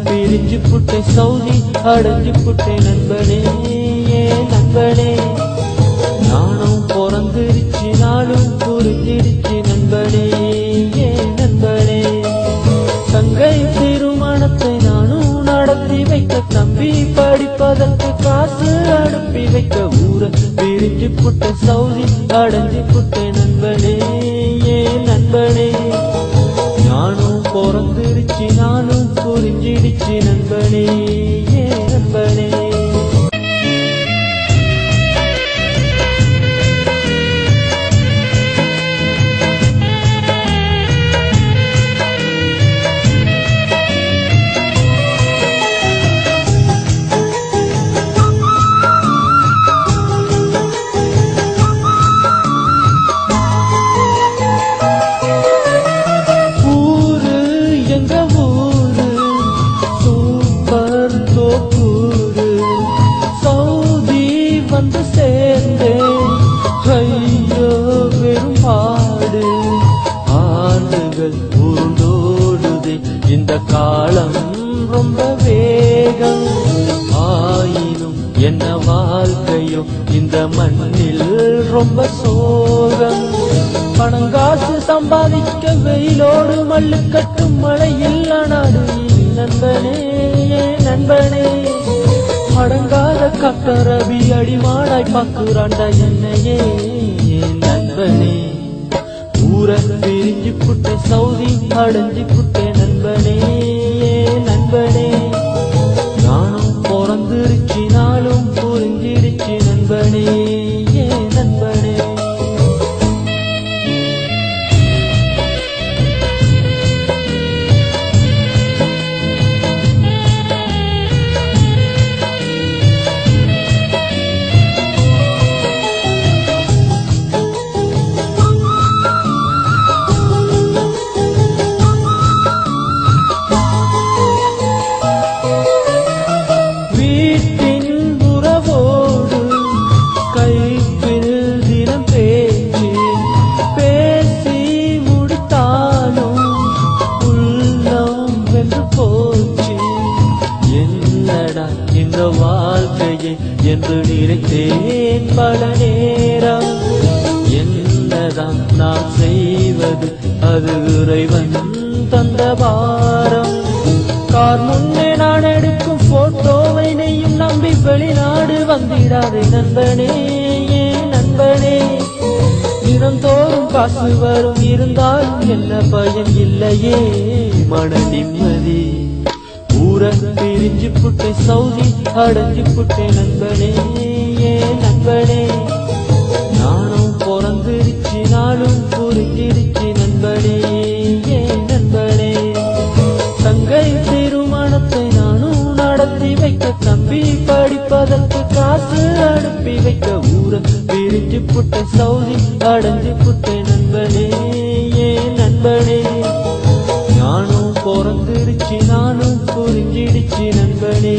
பிரிஞ்சு புட்டை சவுதி அடைஞ்சு புட்டை நண்பனே நண்பனே நானும் பிறந்திருச்சு நாளும் புரிஞ்சிருச்சு நண்பனே நண்பனே தங்கை திருமணத்தை நானும் நடத்தி வைக்க தம்பி படிப்பதற்கு காசு அனுப்பி வைக்க ஊரை பிரிஞ்சு புட்டை சவுதி அடைஞ்சு புட்டை நண்பனே நண்பனே நானும் பிறந்திருச்சு நானும் புரிஞ்சிடுச்சு நண்பனே நண்பனே வந்து சேர்ந்தேன் ஐயோ பெரும்பாடு ஆண்டுகள் உருண்டோடுதே இந்த காலம் ரொம்ப வேகம் ஆயினும் என்ன வாழ்க்கையோ இந்த மண்ணில் ரொம்ப சோகம் பணங்காசு சம்பாதிக்க வெயிலோடு மல்லு கட்டும் மழையில் நாடு நண்பனே நண்பனே அடங்காத கட்டரவி அடிமாடாய் பாக்குறாண்டா என்னையே நண்பனே ஊரை பிரிஞ்சு புட்டை சவுதி அடைஞ்சு புட்டை நண்பனே நண்பனே நானும் பிறந்திருச்சு நாளும் புரிஞ்சிருச்சு நண்பனே நண்பனே இந்த வாழ்க்கையை என்று நினைத்தேன் பல நேரம் என்னதான் நான் செய்வது அது இறைவன் தந்த பாரம் கார் முன்னே நான் எடுக்கும் போட்டோவை நெய்யும் நம்பி வெளிநாடு வந்திடாதே நண்பனே நண்பனே தினந்தோறும் காசு வரும் இருந்தாலும் என்ன பயன் இல்லையே மன நிம்மதி ஊரை பிரிஞ்சு புட்டை சவுதி அடைஞ்சு புட்டை நண்பனே நண்பனே நானும் பிறந்திருச்சு நாளும் புரிஞ்சிருச்சு நண்பனே நண்பனே தங்கை திருமணத்தை நானும் நடத்தி வைக்க தம்பி படிப்பதற்கு காசு அனுப்பி வைக்க ஊரை பிரிஞ்சு புட்டை சவுதி அடைஞ்சு புட்டை நண்பனே நண்பனே நானும் பிறந்திருச்சு நானும் புரிஞ்சிடுச்சு நண்பனே